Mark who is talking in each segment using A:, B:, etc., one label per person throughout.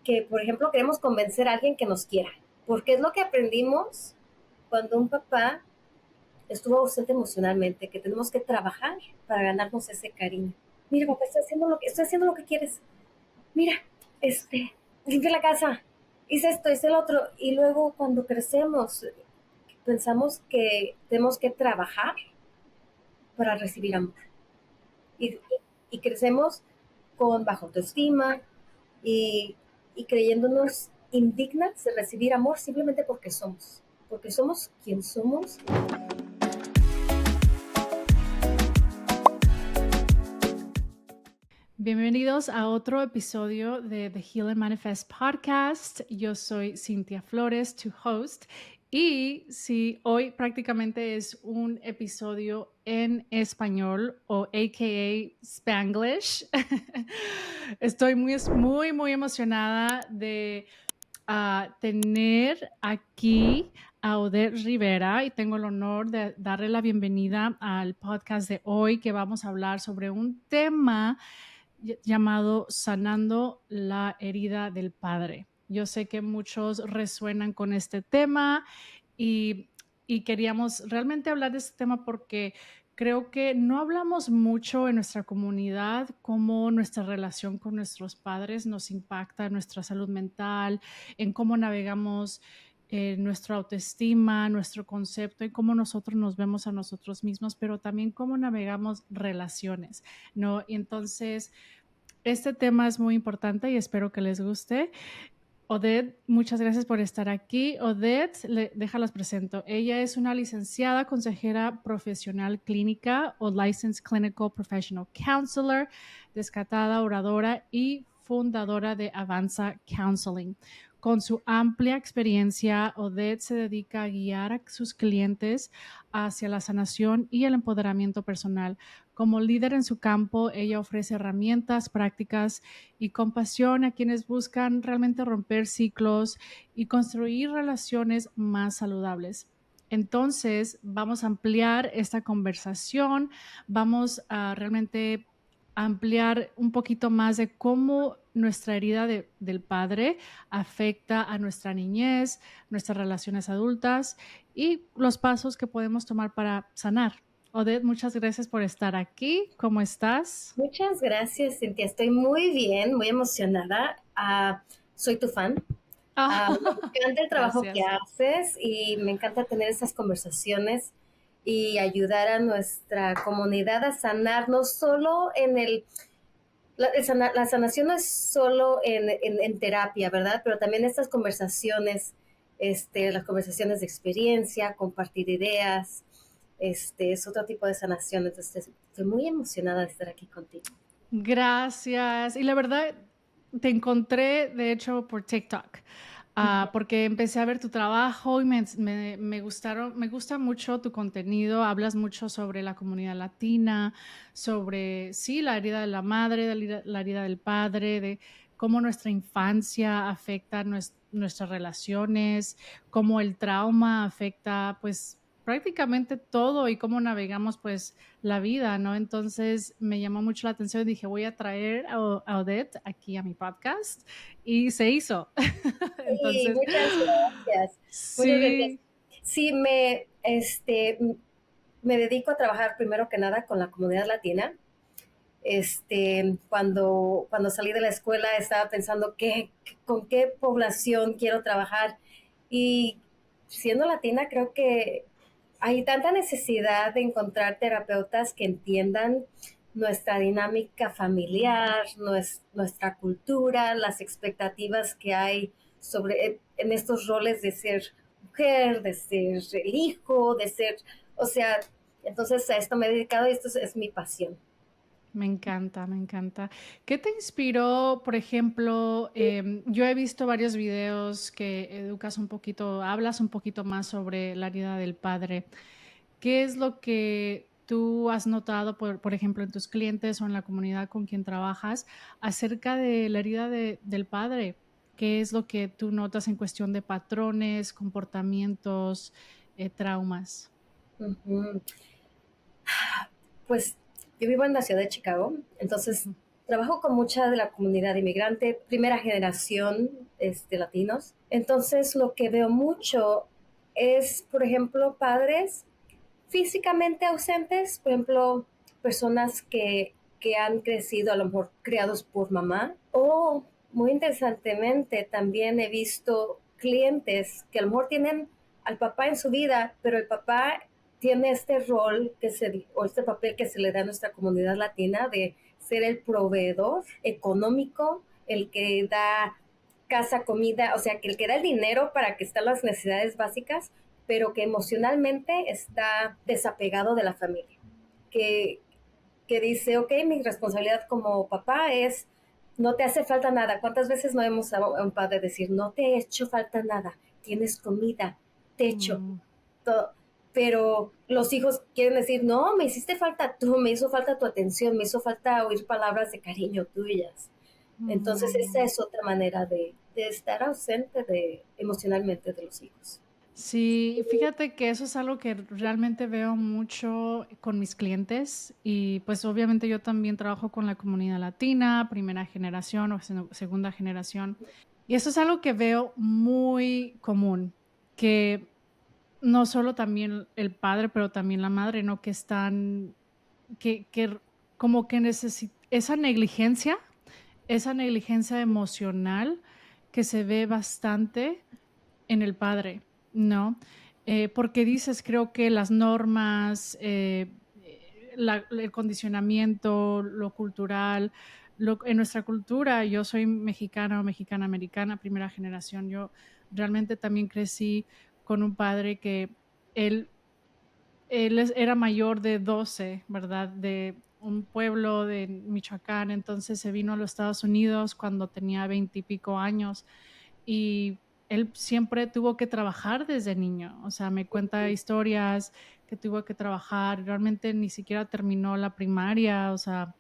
A: que, por ejemplo, queremos convencer a alguien que nos quiera, porque es lo que aprendimos cuando un papá estuvo ausente emocionalmente, que tenemos que trabajar para ganarnos ese cariño. Mira, papá, estoy haciendo lo que quieres. Mira, limpié la casa, hice esto, hice el otro. Y luego cuando crecemos, pensamos que tenemos que trabajar para recibir amor. Y, y crecemos con baja autoestima y, y creyéndonos indignas de recibir amor simplemente porque somos quien somos.
B: Bienvenidos a otro episodio de The Heal and Manifest Podcast. Yo soy Cintia Flores, tu host. Y sí, hoy prácticamente es un episodio en español o AKA Spanglish. Estoy muy emocionada de tener aquí a Odette Rivera y tengo el honor de darle la bienvenida al podcast de hoy, que vamos a hablar sobre un tema llamado Sanando la herida del padre. Yo sé que muchos resuenan con este tema y, y queríamos realmente hablar de este tema porque creo que no hablamos mucho en nuestra comunidad cómo nuestra relación con nuestros padres nos impacta en nuestra salud mental, en cómo navegamos nuestra autoestima, nuestro concepto y cómo nosotros nos vemos a nosotros mismos, pero también cómo navegamos relaciones, ¿no? Y entonces, este tema es muy importante y espero que les guste. Odette, muchas gracias por estar aquí. Odette, déjalas presento. Ella es una licenciada consejera profesional clínica o Licensed Clinical Professional Counselor, descatada oradora y fundadora de Avanza Counseling. Con su amplia experiencia, Odette se dedica a guiar a sus clientes hacia la sanación y el empoderamiento personal. Como líder en su campo, ella ofrece herramientas, prácticas y compasión a quienes buscan realmente romper ciclos y construir relaciones más saludables. Entonces, vamos a ampliar esta conversación, vamos a realmente ampliar un poquito más de cómo nuestra herida del padre afecta a nuestra niñez, nuestras relaciones adultas y los pasos que podemos tomar para sanar. Odette, muchas gracias por estar aquí. ¿Cómo estás?
A: Muchas gracias, Cintia. Estoy muy bien, muy emocionada. Soy tu fan. Me
B: Oh,
A: encanta el trabajo que
B: gracias.
A: haces y me encanta tener estas conversaciones y ayudar a nuestra comunidad a sanar, no solo en la sanación no es solo en terapia, ¿verdad? Pero también estas conversaciones, las conversaciones de experiencia, compartir ideas, es otro tipo de sanación. Entonces, estoy muy emocionada de estar aquí contigo.
B: Gracias. Y la verdad, te encontré, de hecho, por TikTok, porque empecé a ver tu trabajo y me gusta mucho tu contenido. Hablas mucho sobre la comunidad latina, sobre, sí, la herida de la madre, la herida del padre, de cómo nuestra infancia afecta nuestras relaciones, cómo el trauma afecta, pues, prácticamente todo y cómo navegamos, pues, la vida, ¿no? Entonces me llamó mucho la atención y dije, voy a traer a Odette aquí a mi podcast y se hizo.
A: Sí,
B: Entonces,
A: muchas gracias. Muchas gracias.
B: sí,
A: Sí, me dedico a trabajar primero que nada con la comunidad latina. Cuando salí de la escuela estaba pensando con qué población quiero trabajar y siendo latina creo que hay tanta necesidad de encontrar terapeutas que entiendan nuestra dinámica familiar, nuestra cultura, las expectativas que hay en estos roles de ser mujer, de ser el hijo, de ser, o sea, entonces a esto me he dedicado y esto es mi pasión.
B: me encanta, me encanta. ¿Qué te inspiró, por ejemplo? Yo he visto varios videos que educas un poquito, hablas un poquito más sobre la herida del padre. ¿Qué es lo que tú has notado, por ejemplo, en tus clientes o en la comunidad con quien trabajas acerca de la herida del padre? ¿Qué es lo que tú notas en cuestión de patrones, comportamientos, traumas?
A: Ujú. Pues yo vivo en la ciudad de Chicago, entonces
B: Ujú.
A: trabajo con mucha de la comunidad inmigrante, primera generación latinos. Entonces, lo que veo mucho es, por ejemplo, padres físicamente ausentes, por ejemplo, personas que han crecido, a lo mejor criados por mamá, o muy interesantemente también he visto clientes que a lo mejor tienen al papá en su vida, pero el papá tiene este rol o este papel que se le da a nuestra comunidad latina de ser el proveedor económico, el que da casa, comida, o sea, que el que da el dinero para que estén las necesidades básicas, pero que emocionalmente está desapegado de la familia, que, que dice, ok, mi responsabilidad como papá es, no te hace falta nada. ¿Cuántas veces no hemos a un padre decir, no te he hecho falta nada, tienes comida, techo,
B: Mm,
A: todo? Pero los hijos quieren decir, no, me hiciste falta tú, me hizo falta tu atención, me hizo falta oír palabras de cariño tuyas. Entonces esa
B: ujú.
A: es otra manera de estar ausente emocionalmente de los hijos.
B: Sí, fíjate que eso es algo que realmente veo mucho con mis clientes y pues obviamente yo también trabajo con la comunidad latina, primera generación o segunda generación. Y eso es algo que veo muy común, que no solo también el padre, pero también la madre, ¿no? Que están, que como que necesitan esa negligencia emocional que se ve bastante en el padre, ¿no? Porque dices, creo que las normas, el condicionamiento, lo cultural, en nuestra cultura, yo soy mexicana o mexicana americana, primera generación, yo realmente también crecí con un padre que él, era mayor de 12, ¿verdad? De un pueblo de Michoacán, entonces se vino a los Estados Unidos cuando tenía 20 y pico años y él siempre tuvo que trabajar desde niño, o sea, me cuenta historias que tuvo que trabajar, realmente ni siquiera terminó la primaria, o sea,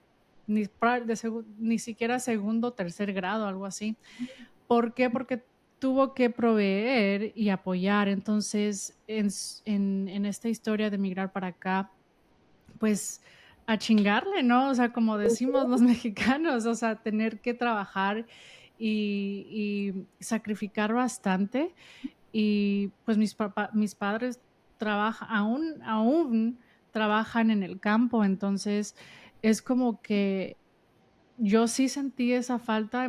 B: ni siquiera segundo o tercer grado, algo así. ¿Por qué? Porque tuvo que proveer y apoyar. Entonces, en esta historia de migrar para acá, pues a chingarle, ¿no? O sea, como decimos los mexicanos, o sea, tener que trabajar y sacrificar bastante. Y pues mis padres aún trabajan en el campo, entonces es como que yo sí sentí esa falta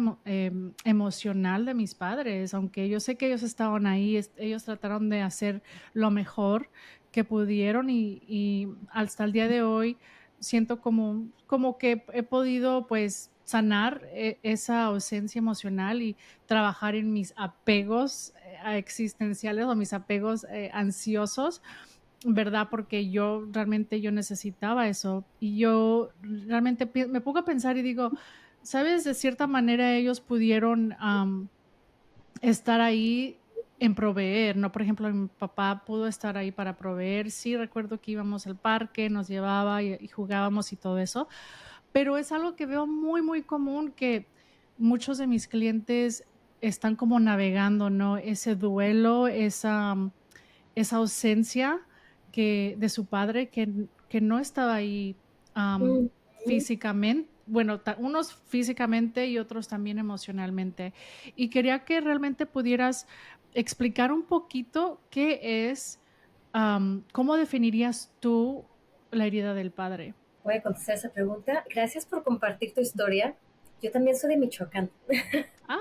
B: emocional de mis padres, aunque yo sé que ellos estaban ahí, ellos trataron de hacer lo mejor que pudieron y hasta el día de hoy siento como que he podido pues sanar esa ausencia emocional y trabajar en mis apegos existenciales o mis apegos ansiosos, ¿verdad? Porque yo necesitaba eso y yo realmente me pongo a pensar y digo, ¿sabes? De cierta manera ellos pudieron estar ahí en proveer, ¿no? Por ejemplo, mi papá pudo estar ahí para proveer. Sí, recuerdo que íbamos al parque, nos llevaba y jugábamos y todo eso, pero es algo que veo muy, muy común que muchos de mis clientes están como navegando, ¿no? Ese duelo, esa ausencia de su padre que no estaba ahí
A: Ujú.
B: físicamente, bueno, unos físicamente y otros también emocionalmente. Y quería que realmente pudieras explicar un poquito qué es, cómo definirías tú la herida del padre.
A: Voy a contestar esa pregunta. Gracias por compartir tu historia. Yo también soy de Michoacán. Yo
B: Ah.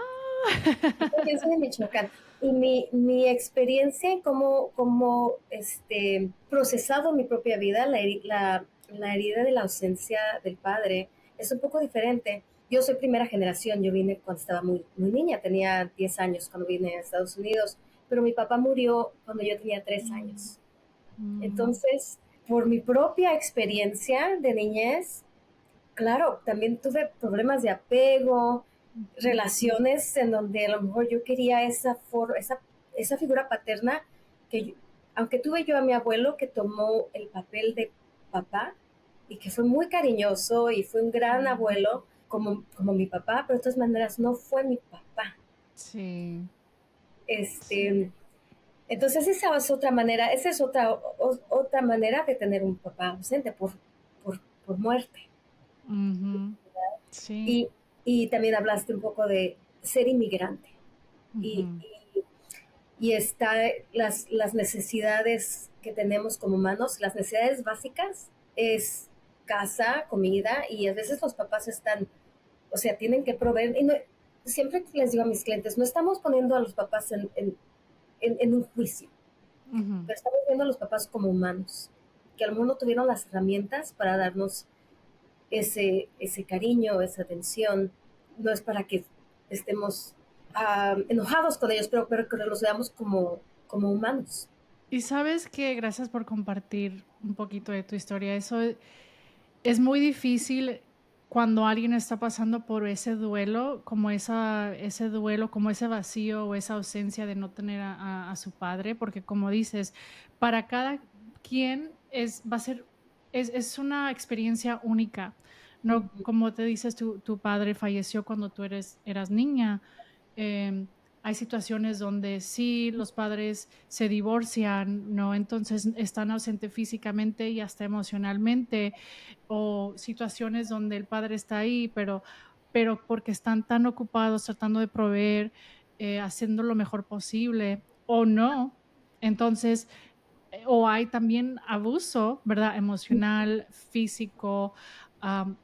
A: también soy de Michoacán. Y mi experiencia en cómo procesado mi propia vida, la herida de la ausencia del padre, es un poco diferente. Yo soy primera generación, yo vine cuando estaba muy, muy niña, tenía 10 años cuando vine a Estados Unidos, pero mi papá murió cuando yo tenía 3
B: Mm,
A: años.
B: ujú,
A: Entonces, por mi propia experiencia de niñez, claro, también tuve problemas de apego,
B: ujú,
A: relaciones en donde a lo mejor yo quería esa figura paterna aunque tuve yo a mi abuelo que tomó el papel de papá y que fue muy cariñoso y fue un gran
B: mm,
A: abuelo como mi papá, pero de todas maneras no fue mi papá.
B: sí, sí.
A: Este, entonces esa es otra manera de tener un papá ausente por muerte.
B: Ujú. Sí.
A: Y, y también hablaste un poco de ser inmigrante. Y,
B: Ujú.
A: y está las necesidades que tenemos como humanos, las necesidades básicas es casa, comida, y a veces los papás están, o sea, tienen que proveer. Y no, siempre les digo a mis clientes, no estamos poniendo a los papás en un juicio,
B: Ujú.
A: pero estamos viendo a los papás como humanos, que a lo mejor no tuvieron las herramientas para darnos ese cariño, esa atención. No es para que estemos enojados con ellos, pero que los veamos como humanos.
B: Y sabes que gracias por compartir un poquito de tu historia. Eso es muy difícil cuando alguien está pasando por ese duelo, como ese duelo, como ese vacío o esa ausencia de no tener a su padre, porque como dices, para cada quien va a ser, es una experiencia única, ¿no?
A: Ujú,
B: Como te dices, tu padre falleció cuando eras niña. Hay situaciones donde sí los padres se divorcian, ¿no? Entonces están ausentes físicamente y hasta emocionalmente, o situaciones donde el padre está ahí, pero porque están tan ocupados tratando de proveer, haciendo lo mejor posible, o no. Entonces, o hay también abuso, ¿verdad? Emocional, físico, am,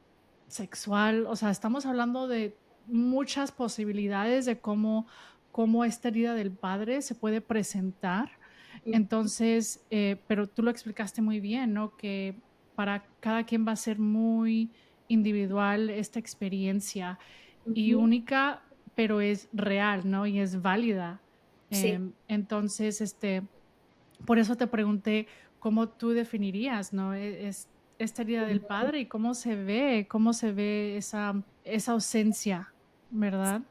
B: sexual. O sea, estamos hablando de muchas posibilidades de cómo esta herida del padre se puede presentar.
A: ujú,
B: Entonces, pero tú lo explicaste muy bien, ¿no? Que para cada quien va a ser muy individual esta experiencia y
A: ujú.
B: única, pero es real, ¿no? Y es válida.
A: Sí.
B: Entonces, por eso te pregunté cómo tú definirías, ¿no? Esta herida del
A: Ujú,
B: padre y cómo se ve esa ausencia, ¿verdad?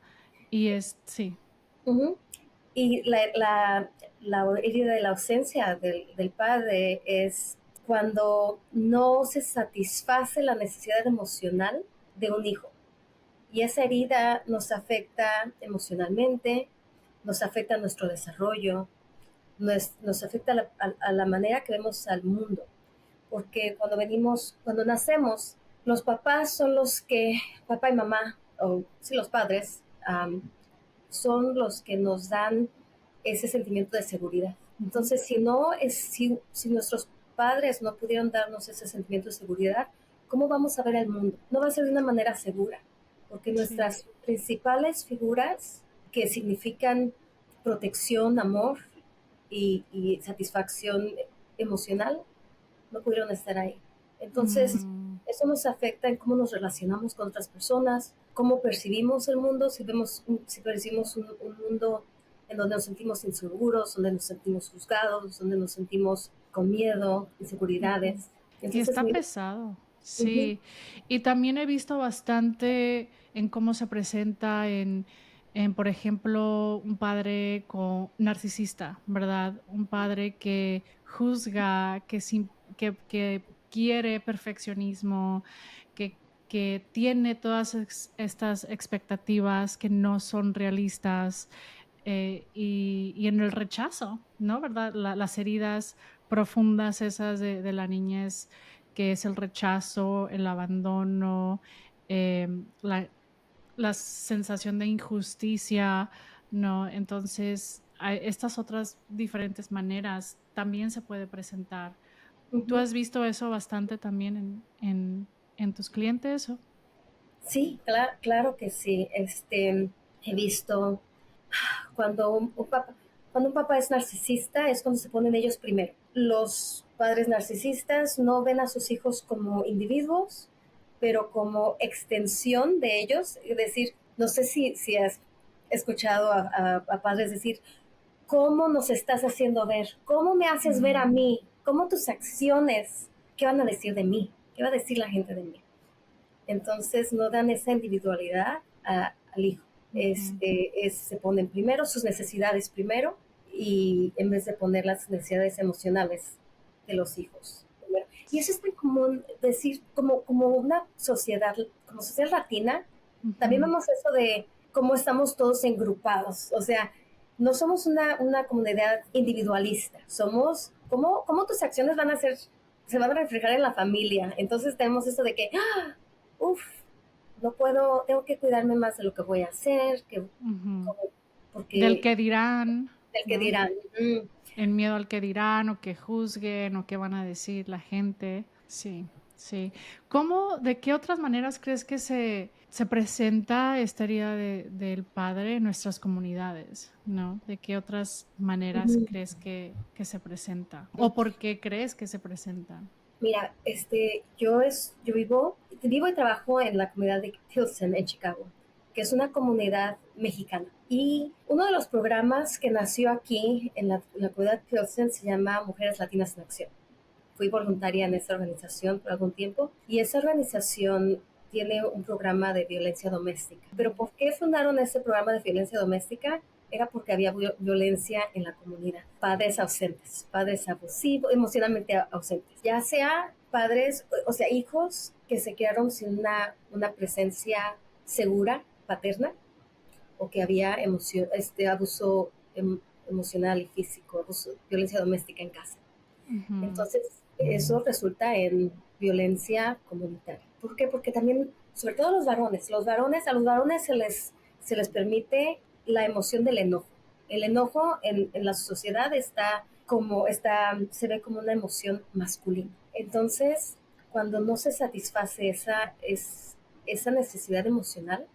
B: Y sí.
A: ujú. Y la herida de la ausencia del padre es cuando no se satisface la necesidad emocional de un hijo. Y esa herida nos afecta emocionalmente, nos afecta nuestro desarrollo, nos afecta a la manera que vemos al mundo. Porque cuando nacemos, los papás son los que, papá y mamá, o sí, los padres, son los que nos dan ese sentimiento de seguridad.
B: Ujú.
A: Entonces, si nuestros padres no pudieron darnos ese sentimiento de seguridad, ¿cómo vamos a ver el mundo? No va a ser de una manera segura, porque
B: Sí.
A: nuestras principales figuras que significan protección, amor y satisfacción emocional no pudieron estar ahí. Entonces,
B: Mm,
A: eso nos afecta en cómo nos relacionamos con otras personas, cómo percibimos el mundo, si percibimos un mundo en donde nos sentimos inseguros, donde nos sentimos juzgados, donde nos sentimos con miedo,
B: ujú.
A: inseguridades.
B: Y
A: Entonces,
B: está
A: mira,
B: pesado,
A: ujú,
B: sí. Y también he visto bastante en cómo se presenta por ejemplo, un padre narcisista, ¿verdad? Un padre que juzga, que quiere perfeccionismo, que tiene todas estas expectativas que no son realistas, y en el rechazo, ¿no? ¿Verdad? Las heridas profundas esas de la niñez, que es el rechazo, el abandono, la sensación de injusticia, ¿no? Entonces, estas otras diferentes maneras también se puede presentar. ¿Tú
A: ujú.
B: has visto eso bastante también en tus clientes?
A: Sí, claro que sí. He visto cuando cuando un papá es narcisista es cuando se ponen ellos primero. Los padres narcisistas no ven a sus hijos como individuos, pero como extensión de ellos. Es decir, no sé si has escuchado a padres decir, ¿cómo nos estás haciendo ver? ¿Cómo me haces ver a
B: Mm,
A: mí? ¿Cómo tus acciones? ¿Qué van a decir de mí? ¿Qué va a decir la gente de mí? Entonces no dan esa individualidad al hijo.
B: ujú.
A: Se ponen primero sus necesidades primero y en vez de poner las necesidades emocionales de los hijos primero. Y eso es muy común decir, como una sociedad, como sociedad latina, también
B: Ujú.
A: vemos eso de cómo estamos todos engrupados. O sea, no somos una comunidad individualista, somos, cómo tus acciones se van a reflejar en la familia. Entonces tenemos eso de que, ¡ah! Uf, no puedo, tengo que cuidarme más de lo que voy a hacer,
B: Ujú. Del
A: porque
B: que dirán,
A: del que
B: ¿no?
A: dirán.
B: El miedo al que dirán o que juzguen o qué van a decir la gente. Sí, sí. ¿Cómo, de qué otras maneras crees que se presenta esta herida del padre en nuestras comunidades? ¿No? ¿De qué otras maneras
A: Ujú.
B: crees que se presenta? ¿O por qué crees que se presentan?
A: Mira, yo vivo y trabajo en la comunidad de Pilsen en Chicago, que es una comunidad mexicana. Y uno de los programas que nació aquí en la comunidad de Pilsen se llama Mujeres Latinas en Acción. Fui voluntaria en esa organización por algún tiempo y esa organización tiene un programa de violencia doméstica. Pero ¿por qué fundaron ese programa de violencia doméstica? Era porque había violencia en la comunidad. Padres ausentes, padres abusivos, emocionalmente ausentes. Ya sea padres, o sea, hijos que se quedaron sin una presencia segura, paterna, o que había abuso emocional y físico, violencia doméstica en casa.
B: Ujú.
A: Entonces, eso resulta en violencia comunitaria. ¿Por qué? Porque también, sobre todo a los varones se les permite la emoción del enojo. El enojo en la sociedad se ve como una emoción masculina. Entonces, cuando no se satisface esa necesidad emocional,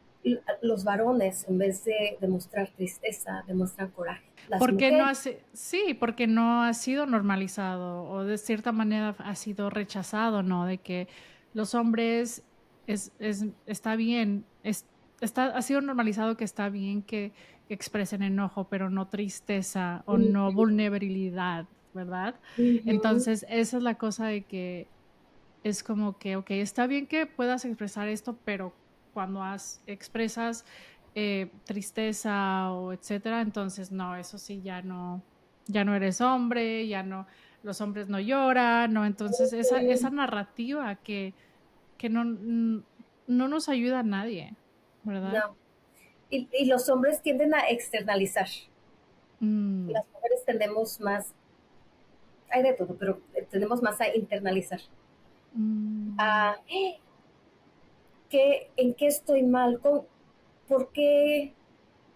A: los varones, en vez de demostrar tristeza, demuestran coraje. Las
B: Porque no
A: mujeres,
B: hace, sí, porque no ha sido normalizado o de cierta manera ha sido rechazado, ¿no? De que los hombres está bien, ha sido normalizado que está bien que expresen enojo, pero no tristeza o no vulnerabilidad, ¿verdad?
A: ujú,
B: Entonces, esa es la cosa de que es como que, okey, está bien que puedas expresar esto, pero cuando expresas, tristeza o etcétera, entonces no, eso sí ya no eres hombre, ya no los hombres no lloran, ¿no? Entonces esa
A: ujú.
B: narrativa que no nos ayuda a nadie, ¿verdad?
A: No. Y los hombres tienden a externalizar.
B: Mm,
A: Las mujeres tendemos más, hay de todo, pero tendemos más a internalizar.
B: mm,
A: A, ¿en qué estoy mal? ¿Por qué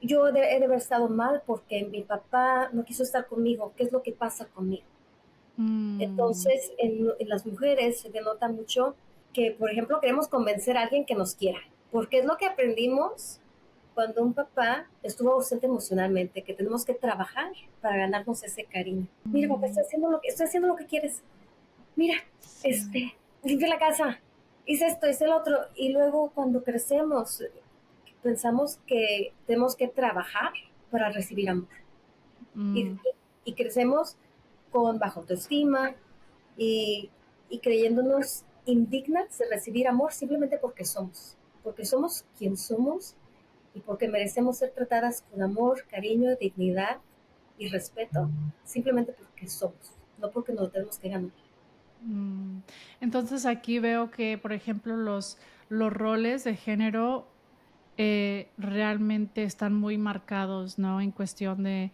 A: he de haber estado mal? Porque mi papá no quiso estar conmigo. ¿Qué es lo que pasa conmigo?
B: mm,
A: Entonces, en las mujeres se denota mucho que, por ejemplo, queremos convencer a alguien que nos quiera, porque es lo que aprendimos cuando un papá estuvo ausente emocionalmente, que tenemos que trabajar para ganarnos ese cariño. Mira, papá,
B: mm,
A: estoy haciendo lo que quieres. Mira,
B: sí,
A: limpié la casa, hice esto, hice el otro. Y luego cuando crecemos, pensamos que tenemos que trabajar para recibir amor. Y,
B: mm,
A: y crecemos con baja autoestima y, y creyéndonos indignas de recibir amor simplemente porque somos quien somos y porque merecemos ser tratadas con amor, cariño, dignidad y respeto, simplemente porque somos, no porque nos lo tenemos que ganar.
B: mm. Entonces, aquí veo que, por ejemplo, los roles de género realmente están muy marcados, ¿no? En cuestión de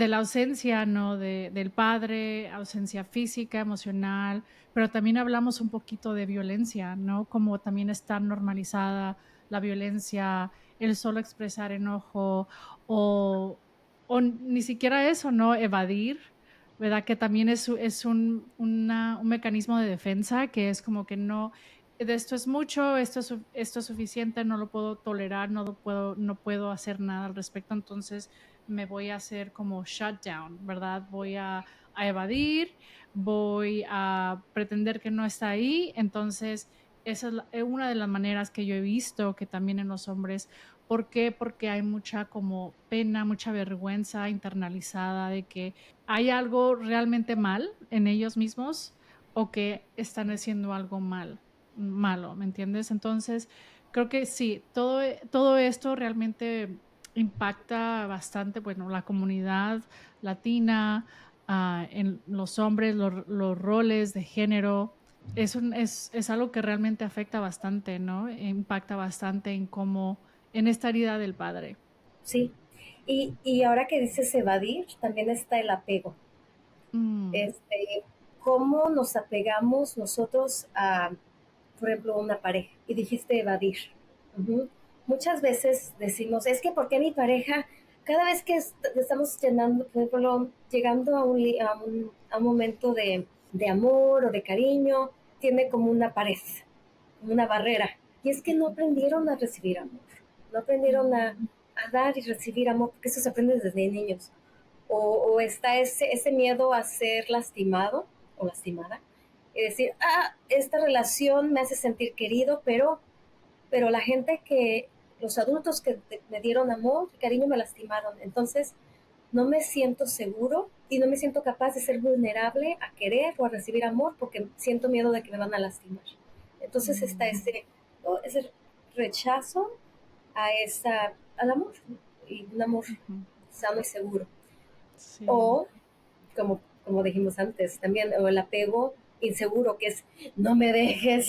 B: la ausencia, ¿no? Del padre, ausencia física, emocional, pero también hablamos un poquito de violencia, ¿no? Como también está normalizada la violencia, el solo expresar enojo o, o ni siquiera eso, ¿no? Evadir, ¿verdad? Que también es un mecanismo de defensa que es como que no, de esto es mucho, esto es suficiente, no lo puedo tolerar, no puedo hacer nada al respecto, entonces me voy a hacer como shutdown, ¿verdad? Voy a evadir, voy a pretender que no está ahí. Entonces, esa es una de las maneras que yo he visto que también en los hombres, ¿por qué? Porque hay mucha como pena, mucha vergüenza internalizada de que hay algo realmente mal en ellos mismos o que están haciendo algo malo, ¿me entiendes? Entonces, creo que sí, todo esto realmente impacta bastante, bueno, la comunidad latina, en los hombres, los roles de género. Es algo que realmente afecta bastante, ¿no? Impacta bastante en cómo, en esta herida del padre.
A: Sí, y ahora que dices evadir, también está el apego.
B: Mm,
A: Este, ¿Cómo nos apegamos nosotros a, por ejemplo, una pareja? Y dijiste evadir. Ujú. Muchas veces decimos, es que ¿por qué mi pareja, cada vez que estamos llenando, por ejemplo, llegando a un momento de amor o de cariño, tiene como una pared, como una barrera? Y es que no aprendieron a recibir amor, no aprendieron a dar y recibir amor, porque eso se aprende desde niños. O está ese miedo a ser lastimado o lastimada, y decir, esta relación me hace sentir querido, pero la gente los adultos que me dieron amor y cariño me lastimaron. Entonces, no me siento seguro y no me siento capaz de ser vulnerable a querer o a recibir amor porque siento miedo de que me van a lastimar. Entonces está ese rechazo al amor, y un amor
B: Ujú.
A: sano y seguro.
B: Sí.
A: O, como dijimos antes, también o el apego inseguro, que es no me dejes,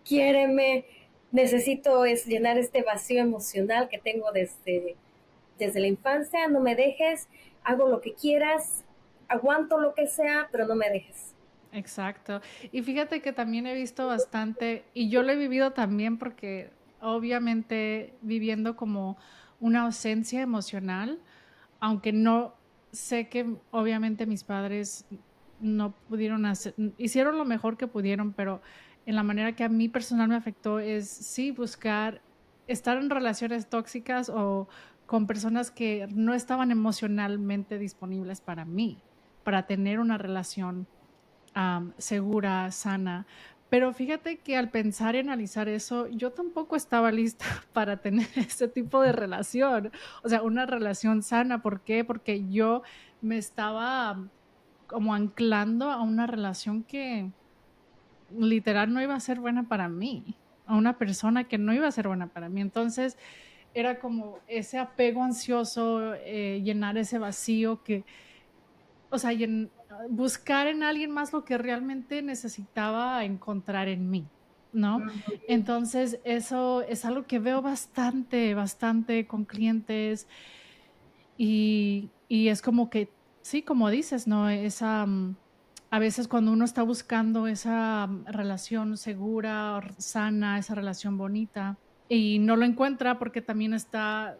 A: quiéreme, necesito llenar este vacío emocional que tengo desde la infancia, no me dejes, hago lo que quieras, aguanto lo que sea, pero no me dejes.
B: Exacto. Y fíjate que también he visto bastante, y yo lo he vivido también porque obviamente viviendo como una ausencia emocional, aunque no sé que obviamente mis padres no pudieron hacer, hicieron lo mejor que pudieron, pero en la manera que a mí personal me afectó es sí buscar estar en relaciones tóxicas o con personas que no estaban emocionalmente disponibles para mí, para tener una relación segura, sana. Pero fíjate que al pensar y analizar eso, yo tampoco estaba lista para tener ese tipo de relación, o sea, una relación sana. ¿Por qué? Porque yo me estaba como anclando a una relación que literal no iba a ser buena para mí, a una persona que no iba a ser buena para mí. Entonces, era como ese apego ansioso, llenar ese vacío que, o sea, buscar en alguien más lo que realmente necesitaba encontrar en mí, ¿no?
A: Ujú.
B: Entonces, eso es algo que veo bastante, bastante con clientes y es como que, sí, como dices, ¿no? A veces cuando uno está buscando esa relación segura, sana, esa relación bonita, y no lo encuentra porque también está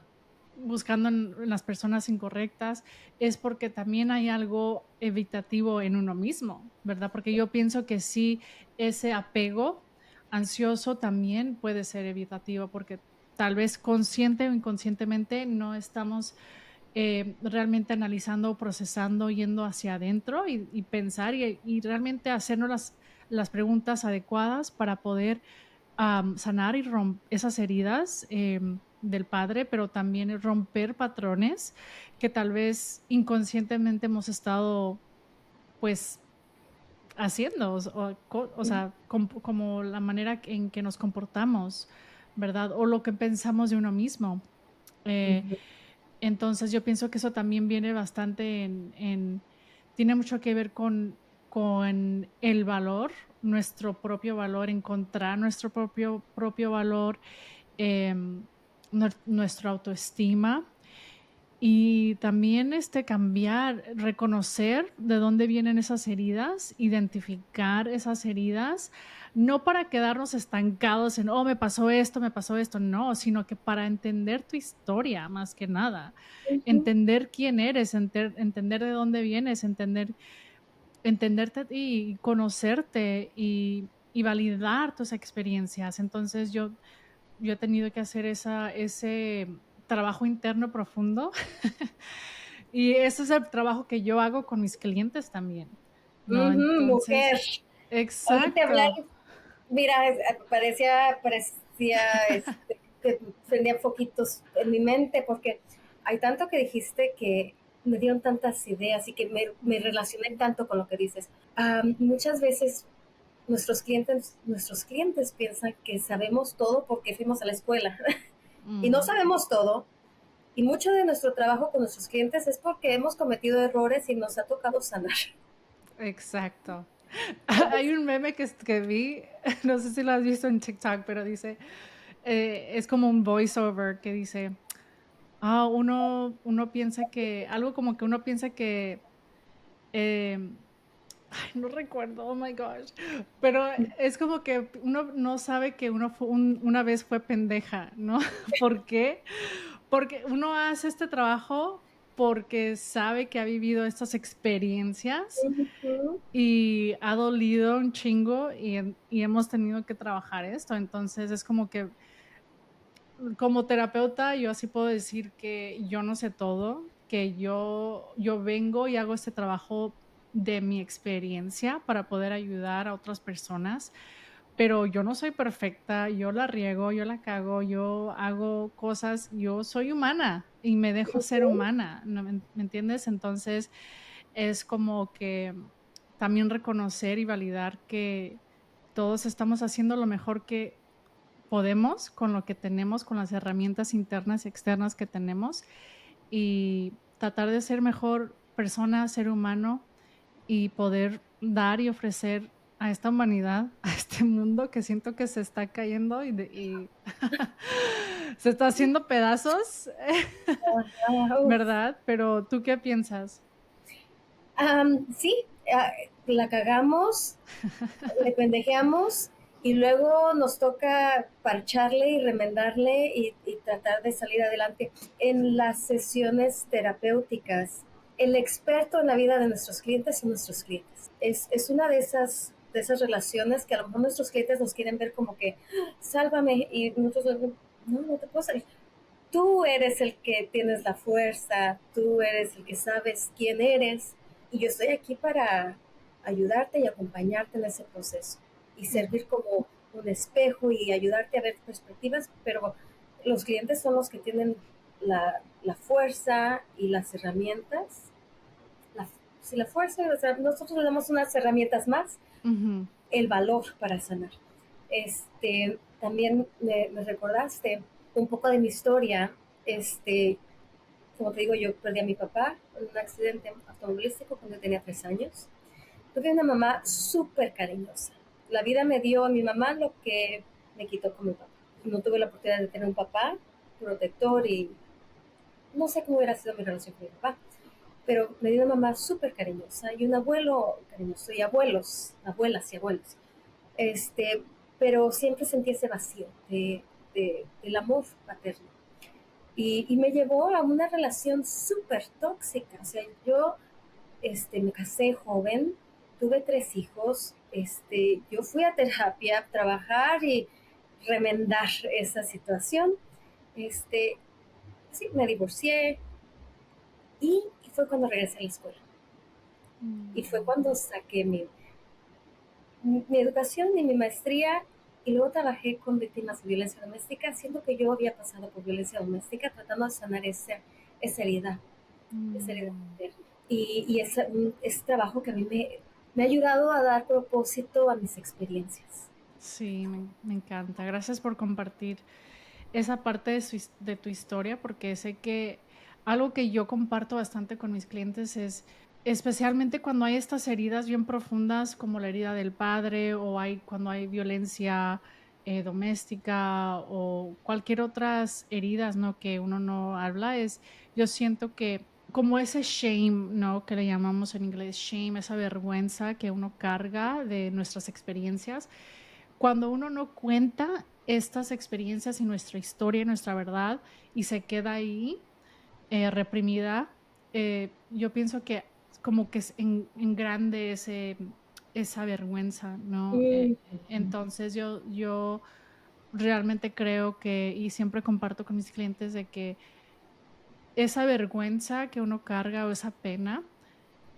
B: buscando en las personas incorrectas, es porque también hay algo evitativo en uno mismo, ¿verdad? Porque yo pienso que sí, ese apego ansioso también puede ser evitativo porque tal vez consciente o inconscientemente no estamos realmente analizando, procesando, yendo hacia adentro y pensar y realmente hacernos las preguntas adecuadas para poder sanar y esas heridas del padre, pero también romper patrones que tal vez inconscientemente hemos estado pues haciendo, o sea, como la manera en que nos comportamos, ¿verdad? O lo que pensamos de uno mismo. Eh,
A: Ujú.
B: entonces, yo pienso que eso también viene bastante tiene mucho que ver con el valor, nuestro propio valor, encontrar nuestro propio valor, nuestra autoestima y también cambiar, reconocer de dónde vienen esas heridas, identificar esas heridas, no para quedarnos estancados en, oh, me pasó esto, no, sino que para entender tu historia más que nada,
A: Ujú.
B: entender quién eres, entender de dónde vienes, entenderte a ti y conocerte y validar tus experiencias. Entonces yo he tenido que hacer ese trabajo interno profundo. Y ese es el trabajo que yo hago con mis clientes también, ¿no?
A: Ujú, mujer,
B: Entonces
A: oírte hablar,
B: exacto.
A: mira, parecía que prendía foquitos en mi mente porque hay tanto que dijiste que me dieron tantas ideas y que me
B: Ujú,
A: relacioné tanto con lo que dices. Muchas veces nuestros clientes piensan que sabemos todo porque fuimos a la escuela y no
B: mm,
A: sabemos todo. Y mucho de nuestro trabajo con nuestros clientes es porque hemos cometido errores y nos ha tocado sanar.
B: exacto. Hay
A: ¿Sabes?
B: un meme que vi, no sé si lo has visto en TikTok, pero dice, es como un voiceover que dice, uno piensa que, algo como que uno piensa que, em, Ay, no recuerdo, oh my gosh. Pero es como que uno no sabe que uno una vez fue pendeja, ¿no? ¿Por qué? Porque uno hace este trabajo porque sabe que ha vivido estas experiencias
A: Ujú.
B: y ha dolido un chingo y hemos tenido que trabajar esto. Entonces es como que como terapeuta, yo así puedo decir que yo no sé todo, que yo vengo y hago este trabajo de mi experiencia para poder ayudar a otras personas, pero yo no soy perfecta, yo la riego, yo la cago, yo hago cosas, yo soy humana y me dejo ser humana, ¿no? ¿Me entiendes? Entonces, es como que también reconocer y validar que todos estamos haciendo lo mejor que podemos con lo que tenemos, con las herramientas internas y externas que tenemos, y tratar de ser mejor persona, ser humano y poder dar y ofrecer a esta humanidad, a este mundo que siento que se está cayendo y se está haciendo pedazos,
A: Ah, uf.
B: ¿verdad? Pero, ¿tú qué piensas?
A: Sí, la cagamos, le pendejeamos y luego nos toca parcharle y remendarle y tratar de salir adelante. En las sesiones terapéuticas, el experto en la vida de nuestros clientes son nuestros clientes. Es una de esas relaciones que a lo mejor nuestros clientes nos quieren ver como que, "Ah, sálvame", y nosotros, no, no te puedo salir. Tú eres el que tienes la fuerza, tú eres el que sabes quién eres y yo estoy aquí para ayudarte y acompañarte en ese proceso y
B: Mm,
A: servir como un espejo y ayudarte a ver perspectivas, pero los clientes son los que tienen la fuerza y las herramientas. La, si la fuerza, o sea, nosotros le damos unas herramientas más,
B: ujú.
A: el valor para sanar. También me recordaste un poco de mi historia. Como te digo, yo perdí a mi papá en un accidente automovilístico cuando tenía 3 años. Tuve una mamá súper cariñosa. La vida me dio a mi mamá lo que me quitó con mi papá. No tuve la oportunidad de tener un papá protector y no sé cómo hubiera sido mi relación con mi papá, pero me dio una mamá súper cariñosa y un abuelo cariñoso y abuelos, abuelas y abuelos. Este, pero siempre sentí ese vacío del amor paterno. Y me llevó a una relación súper tóxica. O sea, yo me casé joven, tuve 3 hijos, yo fui a terapia, a trabajar y remendar esa situación. Este, sí, me divorcié y fue cuando regresé a la escuela. Y fue
B: Mm.
A: cuando saqué mi educación y mi maestría y luego trabajé con víctimas de violencia doméstica, siendo que yo había pasado por violencia doméstica, tratando de sanar esa herida, esa herida
B: Mm.
A: materna. Y es trabajo que a mí me ha ayudado a dar propósito a mis experiencias.
B: Sí, me encanta. Gracias por compartir esa parte de, de tu historia, porque sé que algo que yo comparto bastante con mis clientes es, especialmente cuando hay estas heridas bien profundas, como la herida del padre, o cuando hay violencia doméstica o cualquier otras heridas, ¿no? Que uno no habla, yo siento que como ese shame, ¿no? Que le llamamos en inglés shame, esa vergüenza que uno carga de nuestras experiencias cuando uno no cuenta estas experiencias y nuestra historia, nuestra verdad, y se queda ahí reprimida, yo pienso que como que engrande esa vergüenza, ¿no?
A: Mm,
B: Entonces yo realmente creo que, y siempre comparto con mis clientes de que esa vergüenza que uno carga o esa pena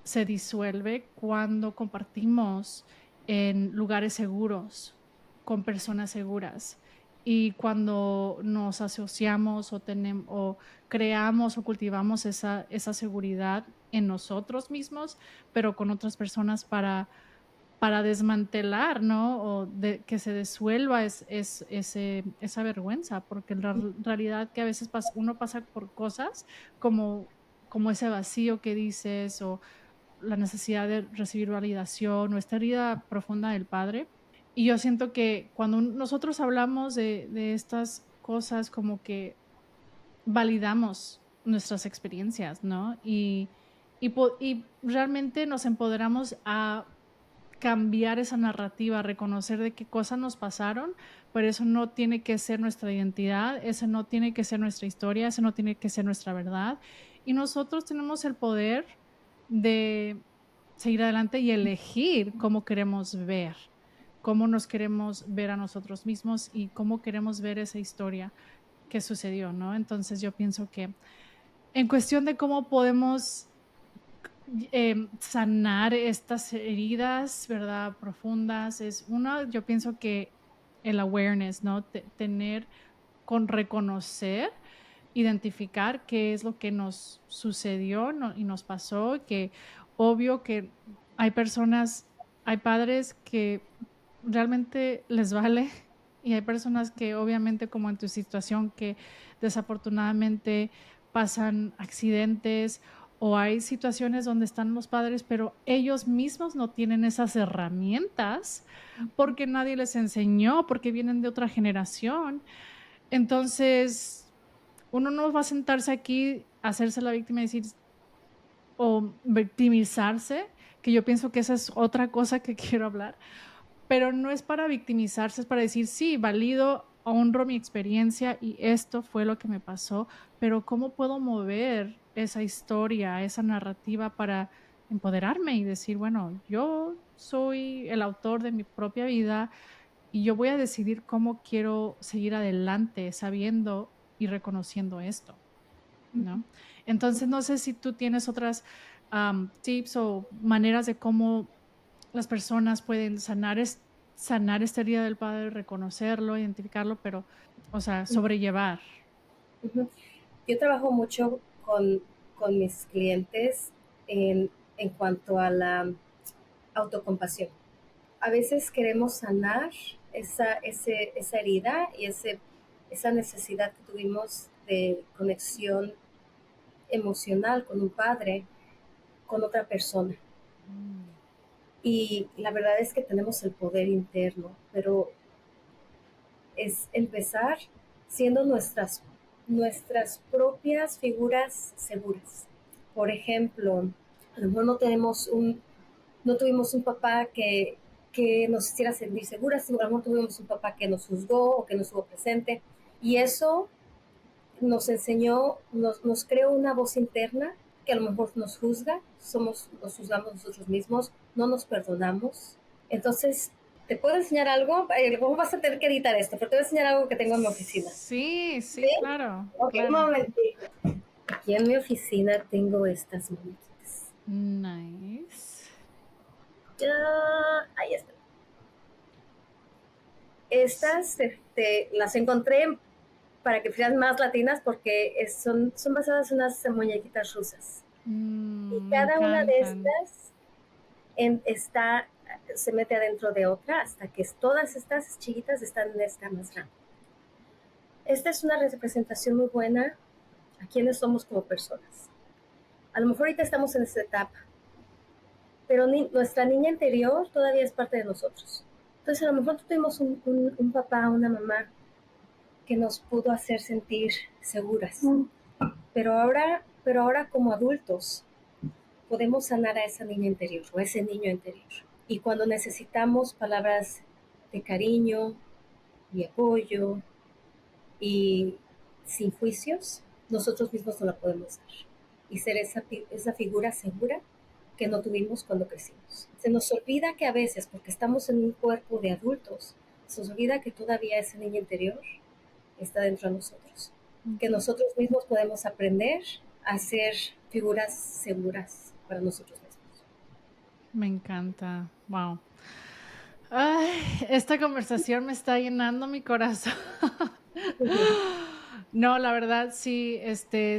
B: se disuelve cuando compartimos en lugares seguros, con personas seguras. Y cuando nos asociamos o creamos o cultivamos esa seguridad en nosotros mismos, pero con otras personas para desmantelar, ¿no? O que se disuelva esa vergüenza, porque en realidad que a veces uno pasa por cosas como, como ese vacío que dices o la necesidad de recibir validación o esta herida profunda del padre. Y yo siento que cuando nosotros hablamos de estas cosas, como que validamos nuestras experiencias, ¿no? Y realmente nos empoderamos cambiar esa narrativa, reconocer de qué cosas nos pasaron, pero eso no tiene que ser nuestra identidad, eso no tiene que ser nuestra historia, eso no tiene que ser nuestra verdad. Y nosotros tenemos el poder de seguir adelante y elegir cómo queremos ver, cómo nos queremos ver a nosotros mismos y cómo queremos ver esa historia que sucedió, ¿no? Entonces yo pienso que en cuestión de cómo podemos sanar estas heridas, ¿verdad? Profundas, es una, yo pienso que el awareness, ¿no? Tener con reconocer, identificar qué es lo que nos sucedió y nos pasó, que obvio que hay personas, hay padres que realmente les vale y hay personas que obviamente como en tu situación que desafortunadamente pasan accidentes o hay situaciones donde están los padres, pero ellos mismos no tienen esas herramientas porque nadie les enseñó, porque vienen de otra generación. Entonces, uno no va a sentarse aquí a hacerse la víctima y decir o victimizarse, que yo pienso que esa es otra cosa que quiero hablar, pero no es para victimizarse, es para decir, sí, valido, honro mi experiencia y esto fue lo que me pasó, pero ¿cómo puedo mover esa historia, esa narrativa para empoderarme y decir, bueno, yo soy el autor de mi propia vida y yo voy a decidir cómo quiero seguir adelante sabiendo y reconociendo esto, ¿no? Entonces, no sé si tú tienes otras tips o maneras de cómo las personas pueden sanar esta herida del padre, reconocerlo, identificarlo, pero, o sea, sobrellevar.
A: Ujú. Yo trabajo mucho con mis clientes en cuanto a la autocompasión. A veces queremos sanar esa herida y esa necesidad que tuvimos de conexión emocional con un padre, con otra persona.
B: Mm,
A: Y la verdad es que tenemos el poder interno, pero es empezar siendo nuestras propias figuras seguras. Por ejemplo, a lo mejor no tuvimos un papá que nos hiciera sentir seguras, sino a lo mejor tuvimos un papá que nos juzgó o que no estuvo presente. Y eso nos enseñó, nos creó una voz interna que a lo mejor nos juzga, nos juzgamos nosotros mismos, no nos perdonamos. Entonces, ¿te puedo enseñar algo? ¿Cómo vas a tener que editar esto? Pero te voy a enseñar algo que tengo en mi oficina.
B: sí,
A: ¿Sí?
B: sí, claro,
A: Ok, un
B: claro.
A: momentito. Aquí en mi oficina tengo estas muñequitas.
B: Nice.
A: Ya, ahí está. Estas las encontré para que fueran más latinas porque son basadas en unas muñequitas rusas. Y
B: Me
A: cada una de
B: encantan.
A: estas está, se mete adentro de otra hasta que todas estas chiquitas están en esta más grande. Esta es una representación muy buena a quienes somos como personas. A lo mejor ahorita estamos en esta etapa, pero nuestra niña interior todavía es parte de nosotros. Entonces a lo mejor tuvimos un papá, una mamá que nos pudo hacer sentir seguras. Pero ahora como adultos podemos sanar a esa niña interior o a ese niño interior. Y cuando necesitamos palabras de cariño y apoyo y sin juicios, nosotros mismos no la podemos dar. Y ser esa figura segura que no tuvimos cuando crecimos. Se nos olvida que a veces, porque estamos en un cuerpo de adultos, se nos olvida que todavía ese niño interior está dentro de nosotros. Que
B: Ujú.
A: nosotros mismos podemos aprender a ser figuras seguras para nosotros mismos.
B: Me encanta. Wow. Ay, esta conversación me está llenando mi corazón. No, la verdad sí,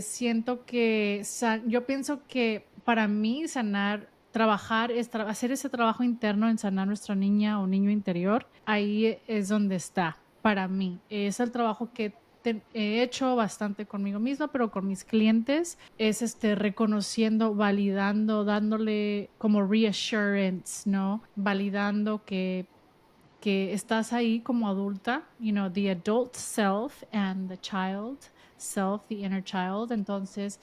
B: siento que yo pienso que para mí sanar, trabajar, hacer ese trabajo interno en sanar nuestra niña o niño interior, ahí es donde está para mí. Es el trabajo que he hecho bastante conmigo misma, pero con mis clientes es reconociendo, validando, dándole como reassurance, ¿no? Validando que estás ahí como adulta, the adult self and the child self, the inner child. Entonces,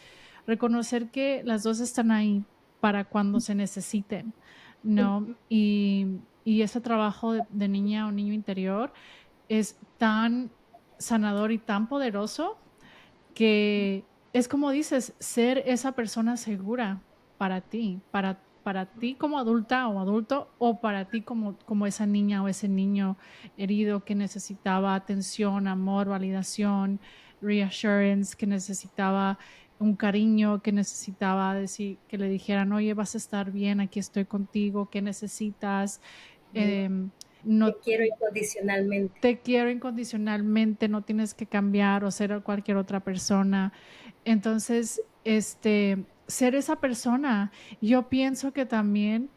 B: reconocer que las dos están ahí para cuando se necesiten, ¿no? Y ese trabajo de niña o niño interior es tan sanador y tan poderoso que es como dices, ser esa persona segura para ti como adulta o adulto, o para ti como esa niña o ese niño herido que necesitaba atención, amor, validación, reassurance, que necesitaba un cariño, que necesitaba decir, que le dijeran, oye, vas a estar bien, aquí estoy contigo, ¿qué necesitas? Em,
A: Te
B: no
A: quiero incondicionalmente.
B: te quiero incondicionalmente, no tienes que cambiar o ser cualquier otra persona. Entonces, ser esa persona, yo pienso que también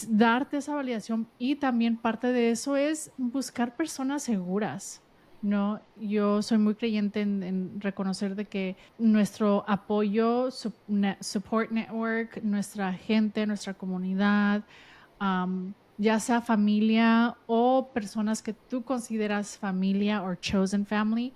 B: darte esa validación y también parte de eso es buscar personas seguras. No, yo soy muy creyente en reconocer de que nuestro apoyo, support network, nuestra gente, nuestra comunidad, ya sea familia o personas que tú consideras familia o chosen family,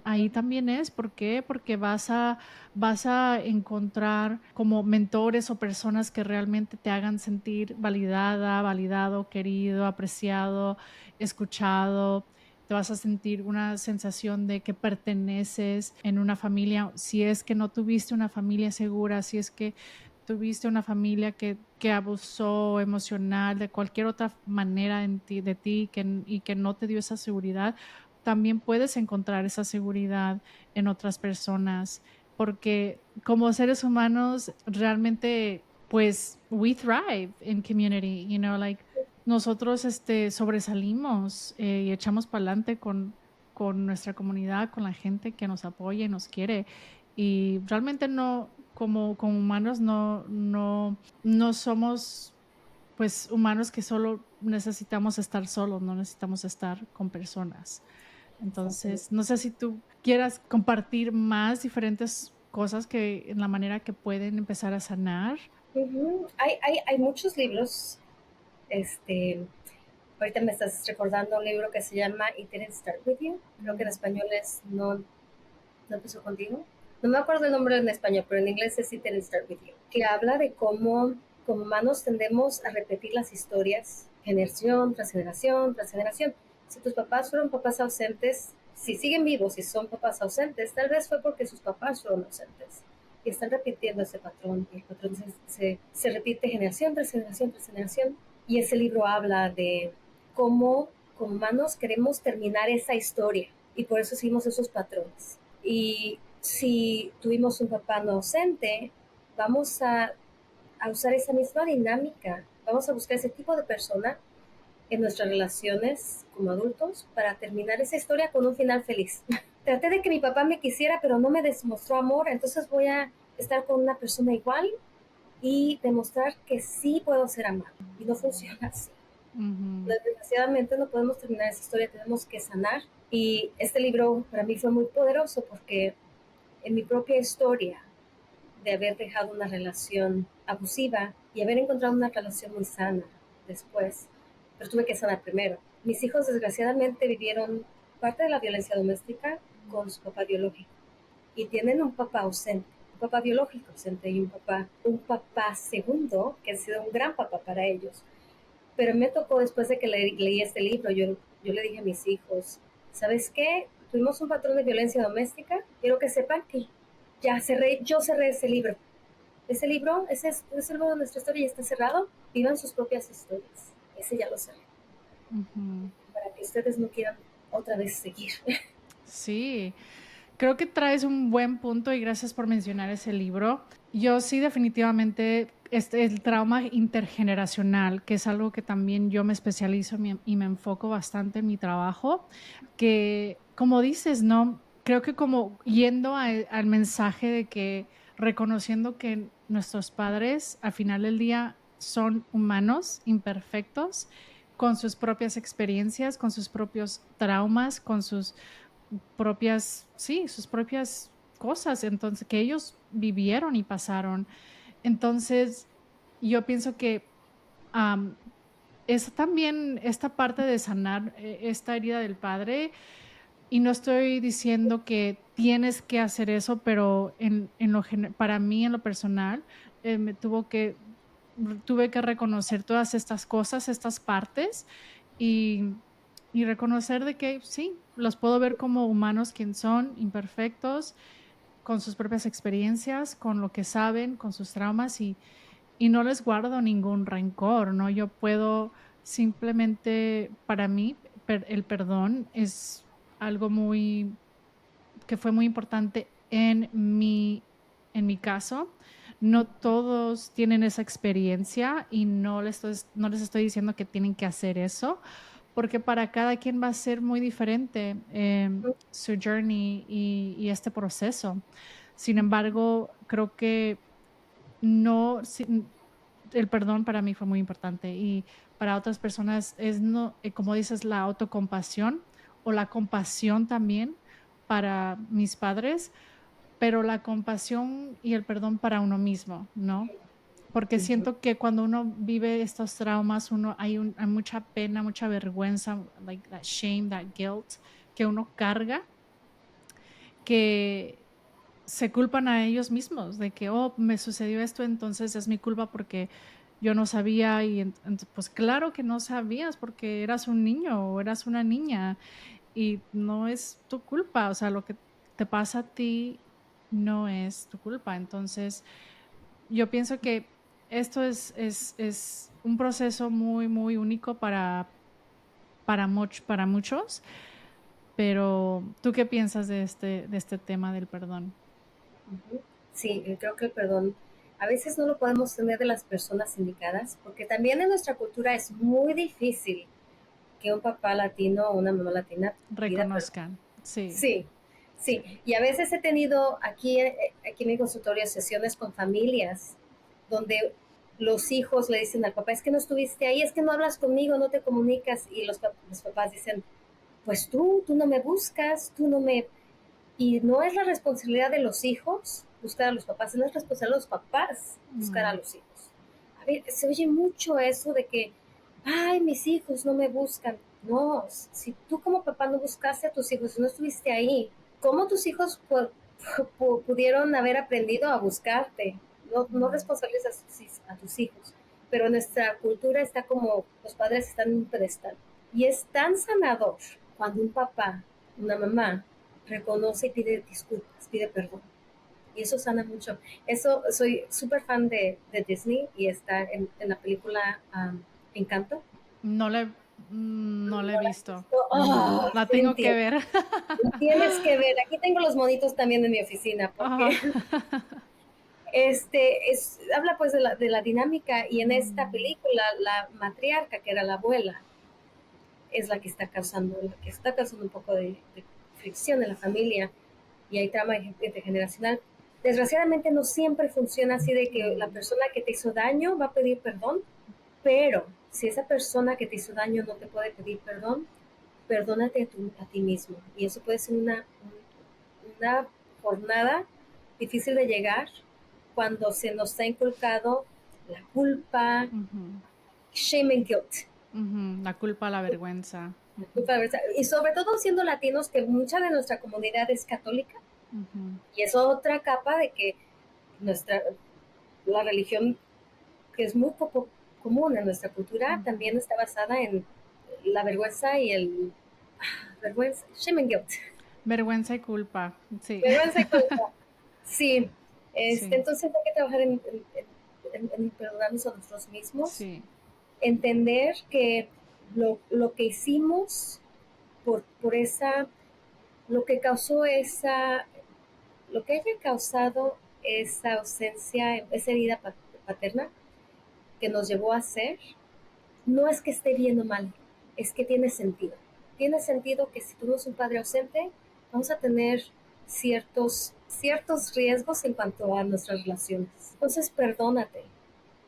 B: ahí también es. ¿Por qué? Porque vas a encontrar como mentores o personas que realmente te hagan sentir validada, validado, querido, apreciado, escuchado. Te vas a sentir una sensación de que perteneces en una familia. Si es que no tuviste una familia segura, si es que tuviste una familia que abusó emocional de cualquier otra manera de ti y que no te dio esa seguridad, también puedes encontrar esa seguridad en otras personas, porque como seres humanos realmente, pues, we thrive in community, like, nosotros, sobresalimos, y echamos para adelante con nuestra comunidad, con la gente que nos apoya y nos quiere. Y realmente no, como humanos, no somos, pues, humanos que solo necesitamos estar solos, no necesitamos estar con personas.
A: Exactamente.
B: Entonces, no sé si tú quieras compartir más diferentes cosas que en la manera que pueden empezar a sanar.
A: Hay muchos libros. Este, ahorita me estás recordando un libro que se llama It Didn't Start With You. Creo que en español es No empezó contigo. No me acuerdo el nombre en español, pero en inglés es It Didn't Start With You. Que habla de cómo como humanos tendemos a repetir las historias generación tras generación tras generación. Si tus papás fueron papás ausentes, si siguen vivos y son papás ausentes, tal vez fue porque sus papás fueron ausentes y están repitiendo ese patrón y el patrón se repite generación tras generación tras generación. Y ese libro habla de cómo como humanos queremos terminar esa historia y por eso seguimos esos patrones. Y si tuvimos un papá no ausente, vamos a usar esa misma dinámica, vamos a buscar ese tipo de persona en nuestras relaciones como adultos para terminar esa historia con un final feliz. Traté de que mi papá me quisiera, pero no me demostró amor, entonces voy a estar con una persona igual y demostrar que sí puedo ser amado. Y no funciona así.
B: Ujú.
A: Desgraciadamente no podemos terminar esa historia, tenemos que sanar. Y este libro para mí fue muy poderoso porque en mi propia historia de haber dejado una relación abusiva y haber encontrado una relación muy sana después, pero tuve que sanar primero. Mis hijos desgraciadamente vivieron parte de la violencia doméstica con su papá biológico y tienen un papá ausente, un papá biológico ausente y un papá segundo que ha sido un gran papá para ellos. Pero me tocó después de que leí este libro, yo le dije a mis hijos, ¿sabes qué? Tuvimos un patrón de violencia doméstica, quiero que sepan que yo cerré ese libro. Ese libro de nuestra historia ya está cerrado, vivan sus propias historias. Ese ya lo cerré,
B: Ujú.
A: para que ustedes no quieran otra vez seguir.
B: Sí, creo que traes un buen punto y gracias por mencionar ese libro. Yo sí, definitivamente, el trauma intergeneracional, que es algo que también yo me especializo y me enfoco bastante en mi trabajo, que como dices, ¿no? Creo que como yendo al mensaje de que reconociendo que nuestros padres al final del día son humanos, imperfectos, con sus propias experiencias, con sus propios traumas, con sus propias, sí, sus propias cosas, entonces, que ellos vivieron y pasaron. Entonces, yo pienso que es también esta parte de sanar esta herida del padre, y no estoy diciendo que tienes que hacer eso, pero para mí, en lo personal, me tuvo que tuve que reconocer todas estas cosas, estas partes y, y reconocer de que sí, los puedo ver como humanos quien son, imperfectos, con sus propias experiencias, con lo que saben, con sus traumas y no les guardo ningún rencor, ¿no? Yo puedo simplemente, para mí, el perdón es algo muy que fue muy importante en mi caso. No todos tienen esa experiencia y no les estoy diciendo que tienen que hacer eso, porque para cada quien va a ser muy diferente su journey y este proceso. Sin embargo, creo que no, el perdón para mí fue muy importante y para otras personas es, no, como dices, la autocompasión o la compasión también para mis padres, pero la compasión y el perdón para uno mismo, ¿no? Porque
A: Ujú.
B: siento que cuando uno vive estos traumas, hay mucha pena, mucha vergüenza, like that shame, that guilt que uno carga, que se culpan a ellos mismos de que, oh, me sucedió esto, entonces es mi culpa porque yo no sabía y pues claro que no sabías porque eras un niño o eras una niña y no es tu culpa, o sea, lo que te pasa a ti no es tu culpa. Entonces, yo pienso que esto es un proceso muy, muy único para muchos, pero ¿tú qué piensas de este tema del perdón?
A: Ujú. Sí, yo creo que el perdón a veces no lo podemos tener de las personas indicadas, porque también en nuestra cultura es muy difícil que un papá latino o una mamá latina pida perdón.
B: Reconozcan, sí.
A: Sí, sí. Y a veces he tenido aquí en mi consultorio sesiones con familias donde los hijos le dicen al papá, es que no estuviste ahí, es que no hablas conmigo, no te comunicas. Y los papás dicen, pues tú no me buscas, tú no me... Y no es la responsabilidad de los hijos buscar a los papás, es la responsabilidad de los papás buscar a
B: Mm,
A: los hijos. A ver, se oye mucho eso de que, ay, mis hijos no me buscan. No, si tú como papá no buscaste a tus hijos, no estuviste ahí, ¿cómo tus hijos pudieron haber aprendido a buscarte? No, no
B: mm,
A: responsabilizas a tus hijos, pero nuestra cultura está como los padres están en un pedestal. Y es tan sanador cuando un papá, una mamá, reconoce y pide disculpas, pide perdón. Y eso sana mucho. Eso, soy súper fan de Disney y está en la película Encanto.
B: no le no la he
A: ¿No la has
B: visto.
A: visto?
B: No,
A: Oh,
B: la tengo que ver.
A: tienes que ver. Aquí tengo los monitos también en mi oficina porque
B: Ajá.
A: habla pues de la dinámica y en esta
B: Mm,
A: película la matriarca, que era la abuela, es la que está causando un poco de fricción en la familia y hay trama intergeneracional. Desgraciadamente no siempre funciona así de que la
B: mm,
A: persona que te hizo daño va a pedir perdón, pero si esa persona que te hizo daño no te puede pedir perdón, perdónate a ti mismo. Y eso puede ser una jornada difícil de llegar cuando se nos ha inculcado la culpa,
B: ujú,
A: shame and guilt.
B: ujú, la culpa, la vergüenza. Ujú,
A: Y sobre todo siendo latinos, que mucha de nuestra comunidad es católica,
B: ujú,
A: y es otra capa de que nuestra, la religión, que es muy poco común en nuestra cultura,
B: ujú.
A: también está basada en la vergüenza y el vergüenza, shame and guilt.
B: Vergüenza y culpa, sí.
A: Vergüenza y culpa. Sí,
B: Sí,
A: entonces hay que trabajar en perdonarnos a nosotros mismos,
B: sí.
A: entender que lo que hicimos por esa, lo que causó esa, lo que haya causado esa ausencia, esa herida paterna que nos llevó a ser, no es que esté bien o mal, es que tiene sentido. Tiene sentido que si tuvimos un padre ausente, vamos a tener ciertos riesgos en cuanto a nuestras relaciones. Entonces, perdónate.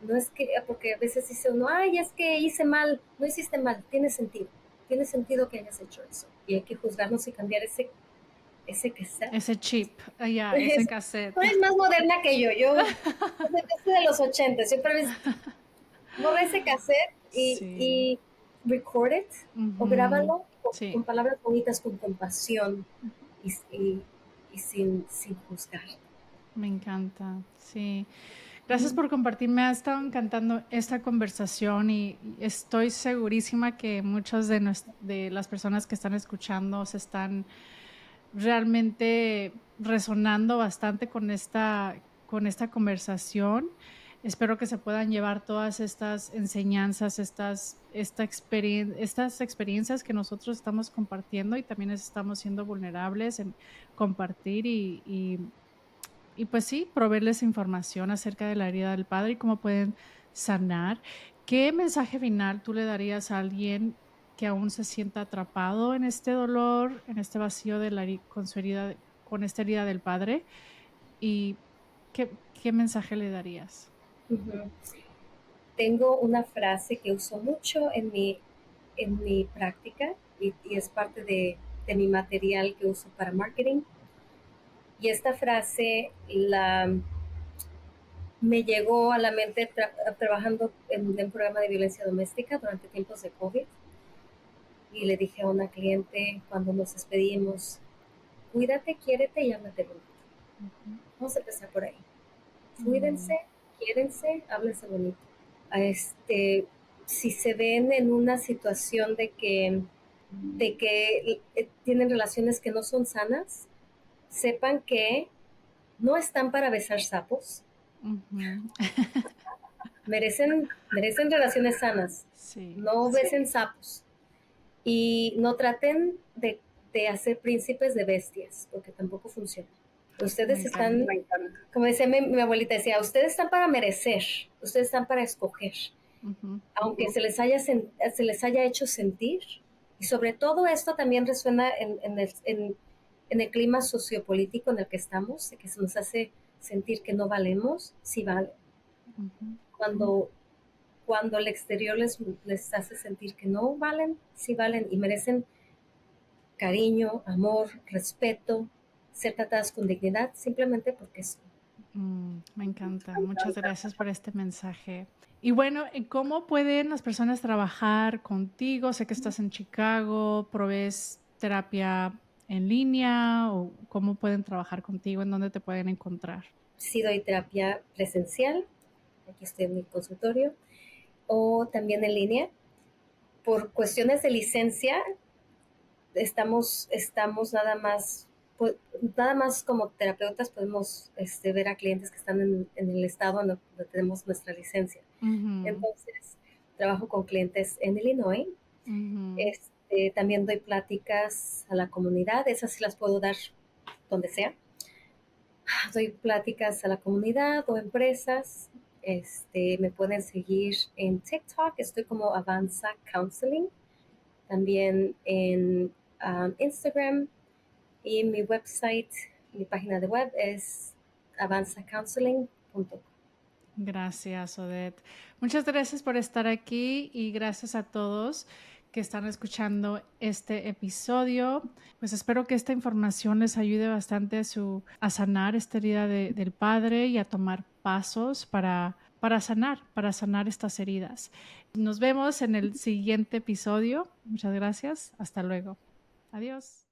A: No es que, porque a veces dice uno, ay, es que hice mal. No hiciste mal, tiene sentido. Tiene sentido que hayas hecho eso. Y hay que juzgarnos y cambiar ese cassette.
B: Ese chip, ya, ese cassette.
A: Tú eres más moderna que yo soy de los 80, siempre borra ese cassette
B: Sí.
A: y record it o
B: Ujú,
A: grábalo con
B: sí.
A: palabras bonitas, con compasión
B: Ujú.
A: y sin juzgar.
B: Me encanta, sí. Gracias por compartir. Me ha estado encantando esta conversación y estoy segurísima que muchas de las personas que están escuchando se están realmente resonando bastante con esta conversación. Espero que se puedan llevar todas estas enseñanzas, estas experiencias que nosotros estamos compartiendo y también estamos siendo vulnerables en compartir y pues sí, proveerles información acerca de la herida del padre y cómo pueden sanar. ¿Qué mensaje final tú le darías a alguien que aún se sienta atrapado en este dolor, en este vacío de con su herida, con esta herida del padre? ¿Y qué mensaje le darías?
A: Ujú. Tengo una frase que uso mucho en mi práctica y es parte de mi material que uso para marketing. Y esta frase me llegó a la mente trabajando en un programa de violencia doméstica durante tiempos de COVID. Y le dije a una cliente cuando nos despedimos, cuídate, quiérete y háblate bonito.
B: Ujú.
A: Vamos a empezar por ahí.
B: Mm,
A: Cuídense, quiérense, háblense bonito. Si se ven en una situación de que tienen relaciones que no son sanas, sepan que no están para besar sapos,
B: ujú.
A: merecen relaciones sanas,
B: Sí,
A: no besen sapos y no traten de hacer príncipes de bestias, porque tampoco funciona.
B: me
A: Ustedes están,
B: encanta.
A: como decía mi abuelita, decía, ustedes están para merecer, ustedes están para escoger,
B: Ujú,
A: aunque se les haya hecho sentir. Y sobre todo esto también resuena en el clima sociopolítico en el que estamos, de que se nos hace sentir que no valemos, sí valen.
B: ujú.
A: Cuando, cuando el exterior les hace sentir que no valen, sí valen y merecen cariño, amor, respeto, ser tratadas con dignidad, simplemente porque son.
B: Me encanta. Muchas gracias por este mensaje. Y bueno, ¿cómo pueden las personas trabajar contigo? Sé que estás en Chicago, ¿provees terapia en línea o cómo pueden trabajar contigo? ¿En dónde te pueden encontrar?
A: Sí doy terapia presencial, aquí estoy en mi consultorio, o también en línea. Por cuestiones de licencia, estamos pues, nada más como terapeutas podemos ver a clientes que están en el estado donde tenemos nuestra licencia.
B: Ujú,
A: Entonces, trabajo con clientes en Illinois.
B: ujú.
A: También doy pláticas a la comunidad, esas sí las puedo dar donde sea. Doy pláticas a la comunidad o empresas. Me pueden seguir en TikTok, estoy como Avanza Counseling, también en Instagram y mi website, mi página de web es avanzacounseling.com.
B: Gracias, Odette. Muchas gracias por estar aquí y gracias a todos que están escuchando este episodio. Pues espero que esta información les ayude bastante a sanar esta herida del padre y a tomar pasos para sanar estas heridas. Nos vemos en el siguiente episodio. Muchas gracias. Hasta luego. Adiós.